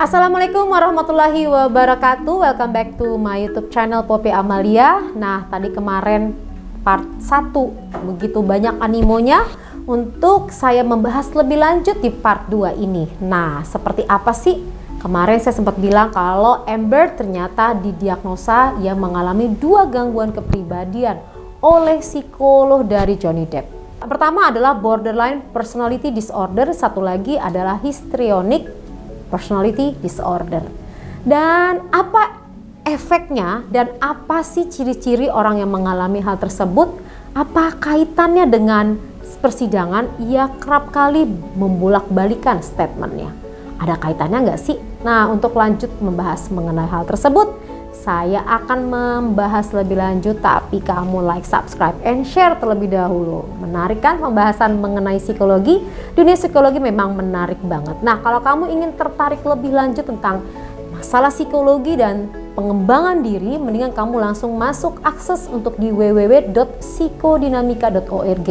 Assalamualaikum warahmatullahi wabarakatuh. Welcome back to my YouTube channel Poppy Amalia. Nah, tadi kemarin part 1 begitu banyak animonya untuk saya membahas lebih lanjut di part 2 ini. Nah, seperti apa sih? Kemarin saya sempat bilang kalau Amber ternyata didiagnosa yang mengalami 2 gangguan kepribadian oleh psikolog dari Johnny Depp. Pertama adalah borderline personality disorder, satu lagi adalah histrionic personality disorder. Dan apa efeknya dan apa sih ciri-ciri orang yang mengalami hal tersebut? Apa kaitannya dengan persidangan? Ia kerap kali membolak-balikan statementnya. Ada kaitannya nggak sih? Nah, untuk lanjut membahas mengenai hal tersebut, saya akan membahas lebih lanjut, tapi kamu like, subscribe, and share terlebih dahulu. Menarik kan pembahasan mengenai psikologi? Dunia psikologi memang menarik banget. Nah, kalau kamu ingin tertarik lebih lanjut tentang masalah psikologi dan pengembangan diri, mendingan kamu langsung masuk akses untuk di www.psikodinamika.org.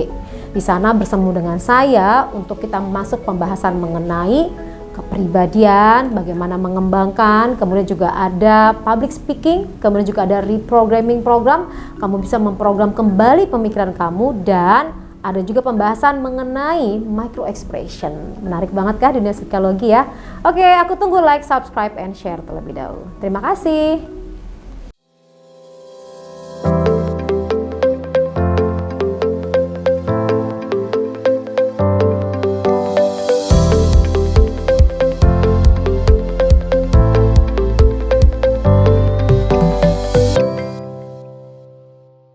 Di sana bersemu dengan saya untuk kita masuk pembahasan mengenai kepribadian, bagaimana mengembangkan, kemudian juga ada public speaking, kemudian juga ada reprogramming program, kamu bisa memprogram kembali pemikiran kamu, dan ada juga pembahasan mengenai micro expression. Menarik banget kan dunia psikologi ya? Oke, aku tunggu like, subscribe, and share terlebih dahulu. Terima kasih.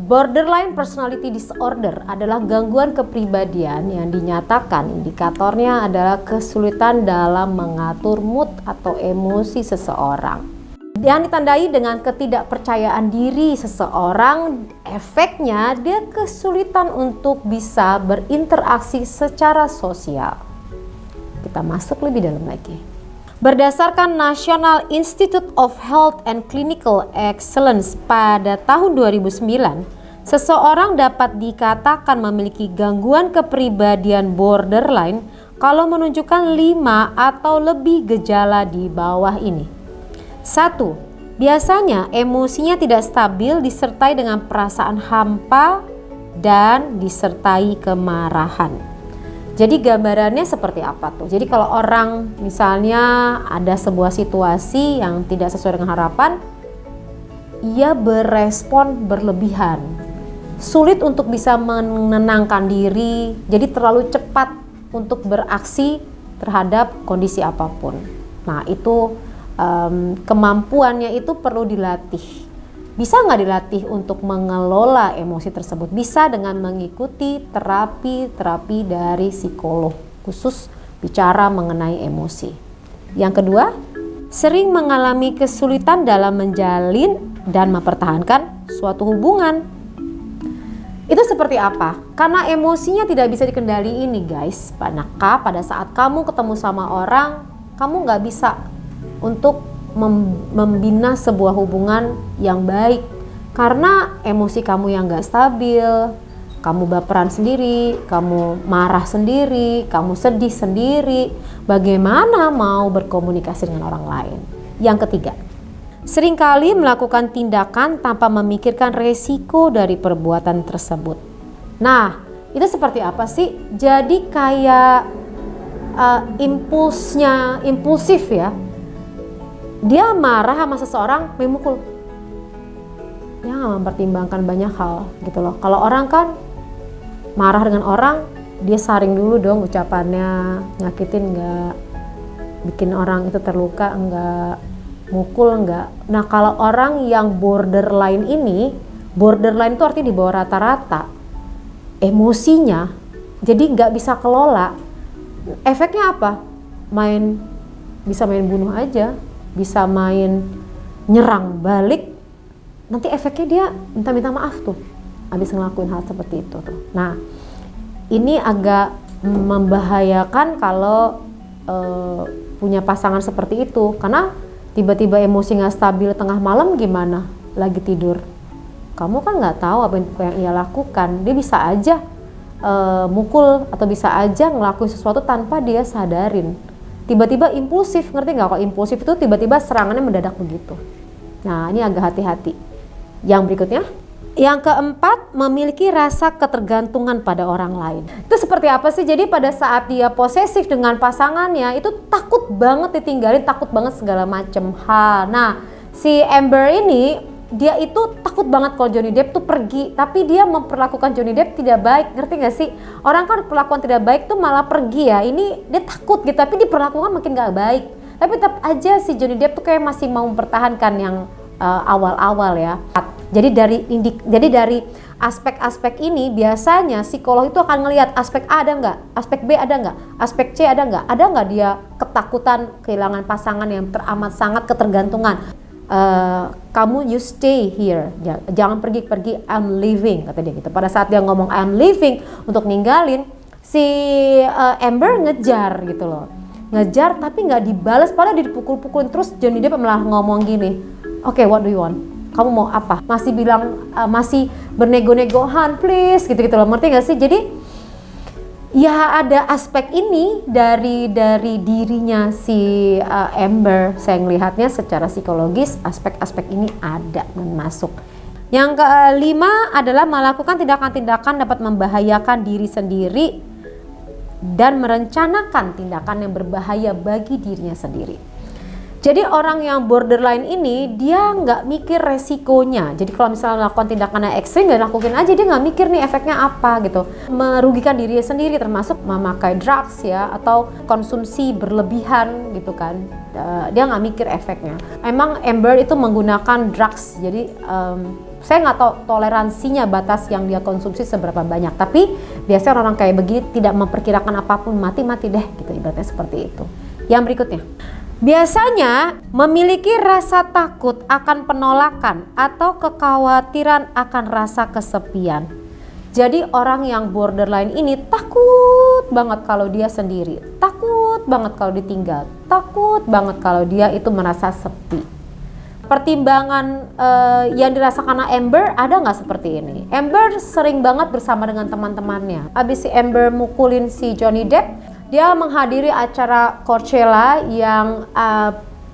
Borderline personality disorder adalah gangguan kepribadian yang dinyatakan indikatornya adalah kesulitan dalam mengatur mood atau emosi seseorang. Yang ditandai dengan ketidakpercayaan diri seseorang, efeknya dia kesulitan untuk bisa berinteraksi secara sosial. Kita masuk lebih dalam lagi. Berdasarkan National Institute of Health and Clinical Excellence pada tahun 2009, seseorang dapat dikatakan memiliki gangguan kepribadian borderline kalau menunjukkan 5 atau lebih gejala di bawah ini. 1. Biasanya emosinya tidak stabil disertai dengan perasaan hampa dan disertai kemarahan. Jadi gambarannya seperti apa tuh? Jadi kalau orang misalnya ada sebuah situasi yang tidak sesuai dengan harapan, ia berespon berlebihan. Sulit untuk bisa menenangkan diri, jadi terlalu cepat untuk beraksi terhadap kondisi apapun. Nah, itu kemampuannya itu perlu dilatih. Bisa nggak dilatih untuk mengelola emosi tersebut? Bisa dengan mengikuti terapi dari psikolog khusus bicara mengenai emosi. Yang kedua, sering mengalami kesulitan dalam menjalin dan mempertahankan suatu hubungan. Itu seperti apa? Karena emosinya tidak bisa dikendaliin nih guys. Maka pada saat kamu ketemu sama orang, kamu nggak bisa untuk membina sebuah hubungan yang baik karena emosi kamu yang gak stabil, kamu baperan sendiri, kamu marah sendiri, kamu sedih sendiri, bagaimana mau berkomunikasi dengan orang lain? Yang ketiga, seringkali melakukan tindakan tanpa memikirkan resiko dari perbuatan tersebut. Nah, itu seperti apa sih? Jadi kayak impulsif ya. Dia marah sama seseorang, memukul. Dia nggak mempertimbangkan banyak hal gitu loh. Kalau orang kan marah dengan orang, dia saring dulu dong ucapannya, nyakitin nggak, bikin orang itu terluka nggak, mukul nggak. Nah, kalau orang yang borderline ini, borderline itu artinya di bawah rata-rata emosinya, jadi nggak bisa kelola. Efeknya apa? Bisa main bunuh aja, bisa main nyerang balik, nanti efeknya dia minta maaf tuh habis ngelakuin hal seperti itu tuh. Nah, ini agak membahayakan kalau punya pasangan seperti itu, karena tiba-tiba emosi nggak stabil tengah malam gimana? Lagi tidur, kamu kan nggak tahu apa yang ia lakukan. Dia bisa aja mukul atau bisa aja ngelakuin sesuatu tanpa dia sadarin. tiba-tiba impulsif, ngerti nggak? Kalau impulsif itu tiba-tiba serangannya mendadak begitu. Nah, ini agak hati-hati. Yang berikutnya, yang keempat, memiliki rasa ketergantungan pada orang lain. Itu seperti apa sih? Jadi pada saat dia posesif dengan pasangannya, itu takut banget ditinggalin, takut banget segala macam hal. Nah, si Amber ini dia itu takut banget kalau Johnny Depp tuh pergi, tapi dia memperlakukan Johnny Depp tidak baik, ngerti gak sih? Orang kan perlakuan tidak baik tuh malah pergi ya, ini dia takut gitu, tapi diperlakukan makin gak baik. Tapi tetap aja si Johnny Depp tuh kayak masih mau mempertahankan yang awal-awal ya. Jadi dari aspek-aspek ini biasanya psikolog itu akan ngelihat aspek A ada nggak, aspek B ada nggak, aspek C ada nggak dia ketakutan kehilangan pasangan yang teramat sangat ketergantungan. Kamu you stay here, jangan pergi, I'm leaving, kata dia gitu. Pada saat dia ngomong I'm leaving untuk ninggalin, si Amber ngejar gitu loh, ngejar tapi nggak dibalas, padahal dipukul-pukulin. Terus Johnny Depp malah ngomong gini, oke, what do you want? Kamu mau apa? Masih bilang, masih bernego-negohan, please, gitu-gitu loh, ngerti gak sih? Jadi ya ada aspek ini dari dirinya si Amber. Saya melihatnya secara psikologis aspek-aspek ini ada dan masuk. Yang kelima adalah melakukan tindakan-tindakan dapat membahayakan diri sendiri dan merencanakan tindakan yang berbahaya bagi dirinya sendiri. Jadi orang yang borderline ini dia nggak mikir resikonya. Jadi kalau misalnya melakukan tindakan yang ekstrim, dia lakuin aja, dia nggak mikir nih efeknya apa gitu. Merugikan dirinya sendiri, termasuk memakai drugs ya, atau konsumsi berlebihan gitu kan. Dia nggak mikir efeknya. Emang Amber itu menggunakan drugs, jadi saya nggak tahu toleransinya, batas yang dia konsumsi seberapa banyak. Tapi biasanya orang kayak begini tidak memperkirakan apapun, mati-mati deh gitu, ibaratnya seperti itu. Yang berikutnya, biasanya memiliki rasa takut akan penolakan atau kekhawatiran akan rasa kesepian. Jadi orang yang borderline ini takut banget kalau dia sendiri, takut banget kalau ditinggal, takut banget kalau dia itu merasa sepi. Pertimbangan yang dirasakan Amber ada nggak seperti ini? Amber sering banget bersama dengan teman-temannya. Abis si Amber mukulin si Johnny Depp, dia menghadiri acara Coachella yang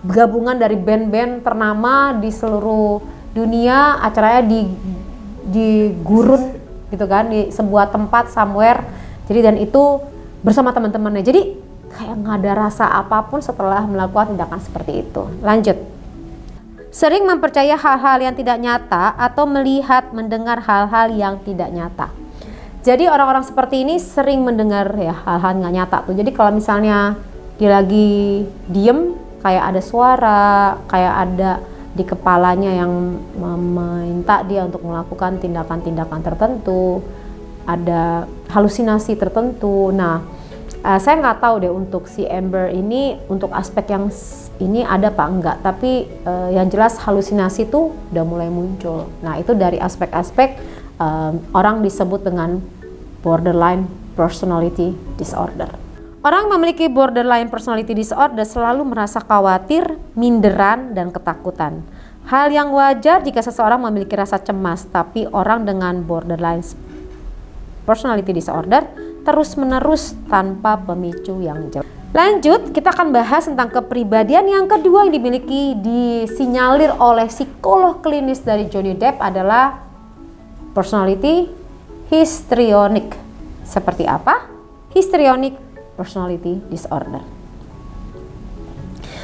gabungan dari band-band ternama di seluruh dunia. Acaranya di gurun gitu kan, di sebuah tempat somewhere. Jadi dan itu bersama teman-temannya. Jadi kayak nggak ada rasa apapun setelah melakukan tindakan seperti itu. Lanjut. Sering mempercaya hal-hal yang tidak nyata atau melihat mendengar hal-hal yang tidak nyata. Jadi orang-orang seperti ini sering mendengar ya hal-hal nggak nyata tuh. Jadi kalau misalnya dia lagi diem, kayak ada suara, kayak ada di kepalanya yang meminta dia untuk melakukan tindakan-tindakan tertentu, ada halusinasi tertentu. Nah, saya nggak tahu deh untuk si Amber ini, untuk aspek yang ini ada apa enggak. Tapi yang jelas halusinasi tuh udah mulai muncul. Nah, itu dari aspek-aspek orang disebut dengan borderline personality disorder. Orang memiliki borderline personality disorder selalu merasa khawatir, minderan, dan ketakutan. Hal yang wajar jika seseorang memiliki rasa cemas, tapi orang dengan borderline personality disorder terus-menerus tanpa pemicu yang jelas. Lanjut, kita akan bahas tentang kepribadian yang kedua yang dimiliki, disinyalir oleh psikolog klinis dari Johnny Depp adalah personality histrionic. Seperti apa? Histrionic personality disorder.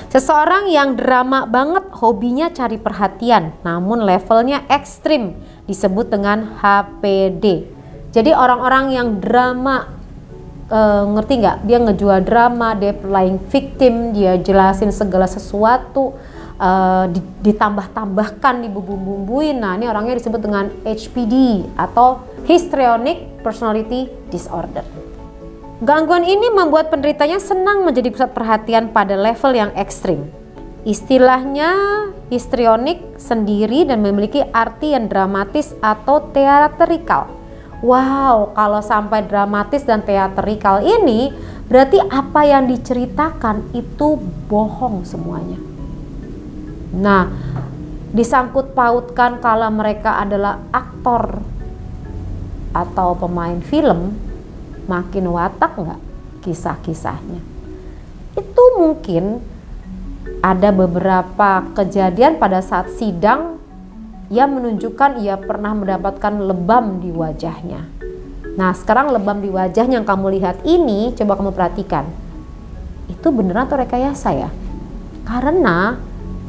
Seseorang yang drama banget, hobinya cari perhatian, namun levelnya ekstrim, disebut dengan HPD. Jadi orang-orang yang drama, ngerti nggak? Dia ngejual drama, dia playing victim, dia jelasin segala sesuatu, ditambah-tambahkan, dibumbu-bumbuin. Nah, ini orangnya disebut dengan HPD atau histrionic personality disorder. Gangguan ini membuat penderitanya senang menjadi pusat perhatian pada level yang ekstrim. Istilahnya histrionik sendiri dan memiliki arti yang dramatis atau teatrikal. Wow, kalau sampai dramatis dan teatrikal ini berarti apa yang diceritakan itu bohong semuanya. Nah, disangkut pautkan kalau mereka adalah aktor atau pemain film, makin watak nggak kisah-kisahnya. Itu mungkin ada beberapa kejadian pada saat sidang yang menunjukkan ia pernah mendapatkan lebam di wajahnya. Nah, sekarang lebam di wajah yang kamu lihat ini, coba kamu perhatikan. Itu beneran atau rekayasa ya? Karena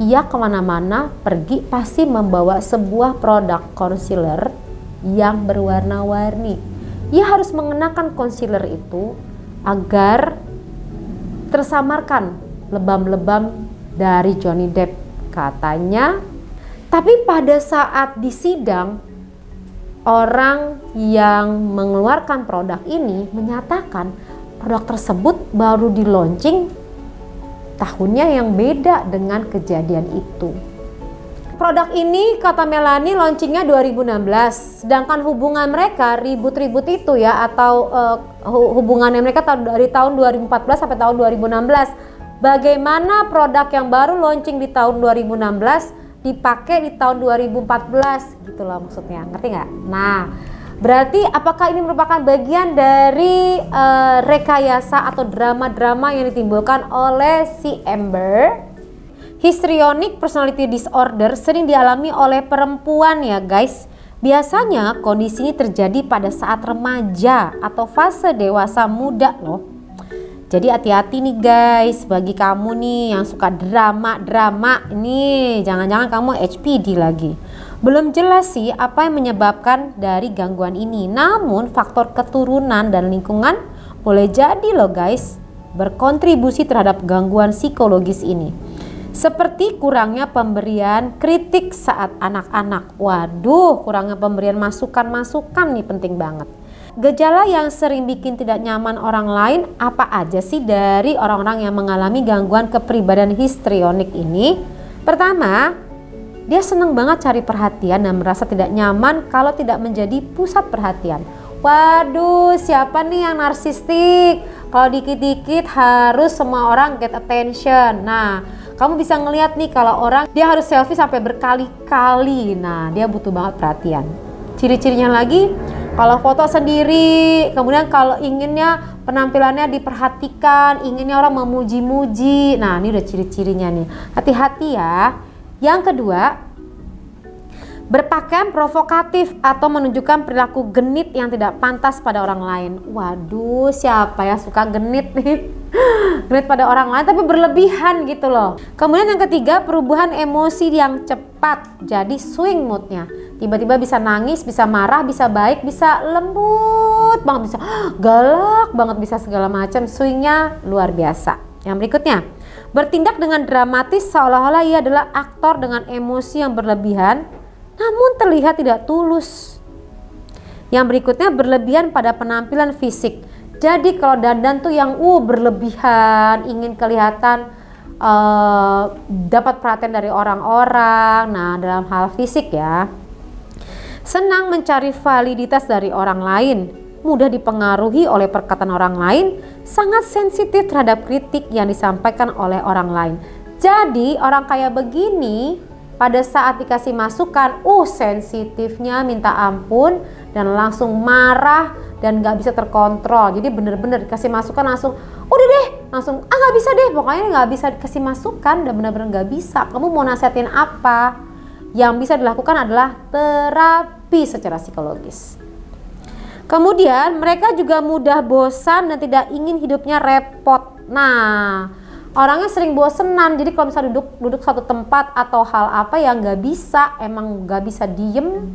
ia kemana-mana pergi pasti membawa sebuah produk concealer yang berwarna-warni. Ia harus mengenakan concealer itu agar tersamarkan lebam-lebam dari Johnny Depp katanya. Tapi pada saat di sidang, orang yang mengeluarkan produk ini menyatakan produk tersebut baru di launching tahunnya yang beda dengan kejadian itu. Produk ini kata Melanie launchingnya 2016, sedangkan hubungan mereka ribut-ribut itu ya, atau hubungannya mereka dari tahun 2014 sampai tahun 2016. Bagaimana produk yang baru launching di tahun 2016 dipakai di tahun 2014 gitu loh maksudnya, ngerti nggak? Nah, berarti apakah ini merupakan bagian dari rekayasa atau drama-drama yang ditimbulkan oleh si Amber? Histrionic personality disorder sering dialami oleh perempuan ya guys. Biasanya kondisi ini terjadi pada saat remaja atau fase dewasa muda loh. Jadi hati-hati nih guys, bagi kamu nih yang suka drama-drama ini, jangan-jangan kamu HPD lagi. Belum jelas sih apa yang menyebabkan dari gangguan ini, namun faktor keturunan dan lingkungan boleh jadi loh guys berkontribusi terhadap gangguan psikologis ini. Seperti kurangnya pemberian kritik saat anak-anak. Waduh, kurangnya pemberian masukan-masukan nih penting banget. Gejala yang sering bikin tidak nyaman orang lain apa aja sih dari orang-orang yang mengalami gangguan kepribadian histrionik ini? Pertama, dia senang banget cari perhatian dan merasa tidak nyaman kalau tidak menjadi pusat perhatian. Waduh, siapa nih yang narsistik? Kalau dikit-dikit harus semua orang get attention. Nah, kamu bisa ngelihat nih kalau orang dia harus selfie sampai berkali-kali. Nah, dia butuh banget perhatian. Ciri-cirinya lagi, kalau foto sendiri, kemudian kalau inginnya penampilannya diperhatikan, inginnya orang memuji-muji. Nah, ini udah ciri-cirinya nih. Hati-hati ya. Yang kedua, berpakaian provokatif atau menunjukkan perilaku genit yang tidak pantas pada orang lain. Waduh, siapa ya suka genit nih? Genit pada orang lain tapi berlebihan gitu loh. Kemudian yang ketiga, perubahan emosi yang cepat. Jadi swing moodnya. Tiba-tiba bisa nangis, bisa marah, bisa baik, bisa lembut banget, bisa galak banget, bisa segala macam. Swingnya luar biasa. Yang berikutnya, bertindak dengan dramatis seolah-olah ia adalah aktor dengan emosi yang berlebihan namun terlihat tidak tulus. Yang berikutnya, berlebihan pada penampilan fisik. Jadi kalau dandan tuh yang berlebihan, ingin kelihatan dapat perhatian dari orang-orang. Nah, dalam hal fisik ya. Senang mencari validitas dari orang lain, mudah dipengaruhi oleh perkataan orang lain, sangat sensitif terhadap kritik yang disampaikan oleh orang lain. Jadi orang kayak begini pada saat dikasih masukan, sensitifnya minta ampun dan langsung marah dan gak bisa terkontrol. Jadi bener-bener dikasih masukan langsung, udah deh, langsung gak bisa deh, pokoknya gak bisa dikasih masukan dan bener-bener gak bisa. Kamu mau nasihatin apa? Yang bisa dilakukan adalah terapi secara psikologis. Kemudian mereka juga mudah bosan dan tidak ingin hidupnya repot. Nah, orangnya sering bosenan, jadi kalau misalnya duduk satu tempat atau hal apa yang nggak bisa, emang nggak bisa diem,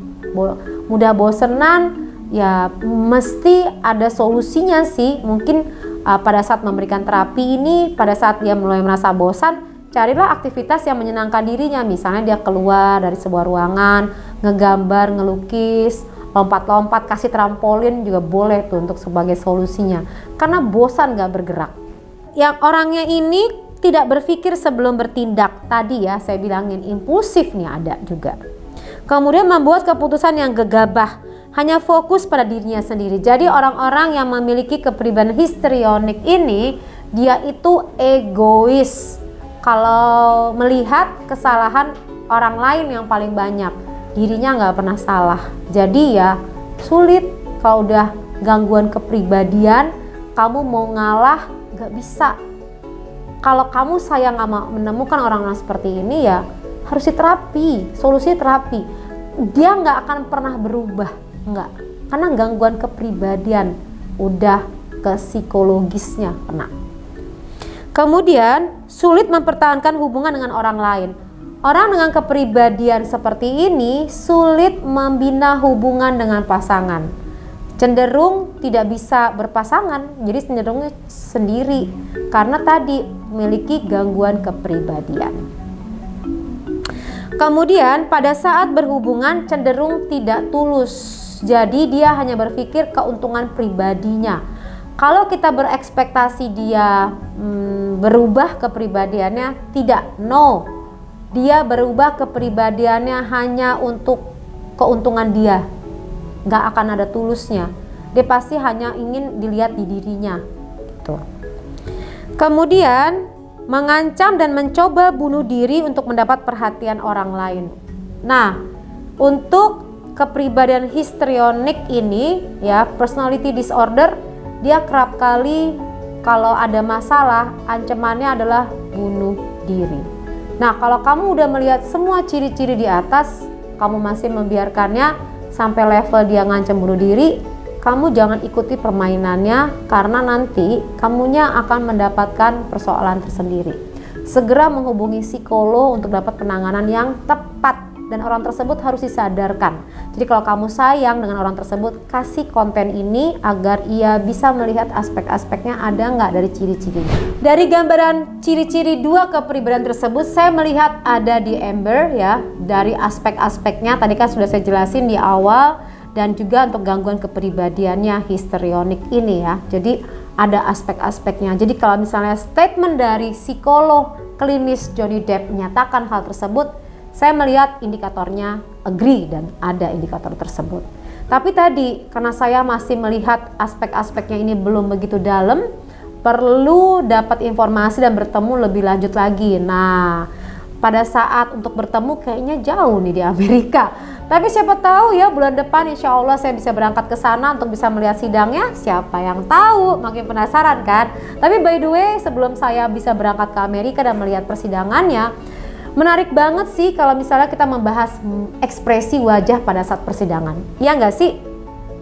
mudah bosenan, ya mesti ada solusinya sih. Mungkin pada saat memberikan terapi ini, pada saat dia mulai merasa bosan, carilah aktivitas yang menyenangkan dirinya. Misalnya dia keluar dari sebuah ruangan, ngegambar, ngelukis, lompat-lompat, kasih trampolin juga boleh tuh untuk sebagai solusinya. Karena bosan nggak bergerak. Yang orangnya ini tidak berpikir sebelum bertindak. Tadi ya saya bilangin impulsif nih ada juga. Kemudian membuat keputusan yang gegabah, hanya fokus pada dirinya sendiri. Jadi orang-orang yang memiliki kepribadian histrionik ini, dia itu egois. Kalau melihat kesalahan orang lain yang paling banyak, dirinya nggak pernah salah. Jadi ya sulit kalau udah gangguan kepribadian, kamu mau ngalah nggak bisa. kalau kamu sayang sama menemukan orang-orang seperti ini ya harus diterapi, solusi terapi. Dia nggak akan pernah berubah, nggak, karena gangguan kepribadian udah ke psikologisnya kena. Kemudian sulit mempertahankan hubungan dengan orang lain. Orang dengan kepribadian seperti ini sulit membina hubungan dengan pasangan, cenderung tidak bisa berpasangan, jadi cenderungnya sendiri karena tadi memiliki gangguan kepribadian. Kemudian pada saat berhubungan cenderung tidak tulus, jadi dia hanya berpikir keuntungan pribadinya. Kalau kita berekspektasi dia berubah kepribadiannya, tidak, no. Dia berubah kepribadiannya hanya untuk keuntungan dia, nggak akan ada tulusnya. Dia pasti hanya ingin dilihat di dirinya gitu. Kemudian mengancam dan mencoba bunuh diri untuk mendapat perhatian orang lain. Nah, untuk kepribadian histrionik ini ya, personality disorder, dia kerap kali kalau ada masalah ancamannya adalah bunuh diri. Nah, kalau kamu udah melihat semua ciri-ciri di atas, kamu masih membiarkannya sampai level dia ngancam bunuh diri, kamu jangan ikuti permainannya karena nanti kamunya akan mendapatkan persoalan tersendiri. Segera menghubungi psikolog untuk dapat penanganan yang tepat dan orang tersebut harus disadarkan. Jadi kalau kamu sayang dengan orang tersebut, kasih konten ini agar ia bisa melihat aspek-aspeknya ada nggak dari ciri-cirinya. Dari gambaran ciri-ciri dua kepribadian tersebut, saya melihat ada di Amber ya, dari aspek-aspeknya tadi kan sudah saya jelasin di awal, dan juga untuk gangguan kepribadiannya histrionik ini ya. Jadi ada aspek-aspeknya. Jadi kalau misalnya statement dari psikolog klinis Johnny Depp menyatakan hal tersebut, saya melihat indikatornya agree dan ada indikator tersebut. Tapi tadi karena saya masih melihat aspek-aspeknya ini belum begitu dalam, perlu dapat informasi dan bertemu lebih lanjut lagi. Nah, pada saat untuk bertemu kayaknya jauh nih di Amerika. Tapi siapa tahu ya bulan depan insya Allah saya bisa berangkat ke sana untuk bisa melihat sidangnya. Siapa yang tahu, makin penasaran kan. Tapi by the way, sebelum saya bisa berangkat ke Amerika dan melihat persidangannya, menarik banget sih kalau misalnya kita membahas ekspresi wajah pada saat persidangan. Iya nggak sih?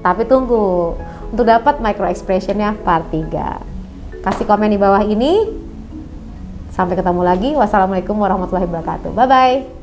Tapi tunggu, untuk dapat micro expressionnya part 3. Kasih komen di bawah ini. Sampai ketemu lagi. Wassalamualaikum warahmatullahi wabarakatuh. Bye-bye.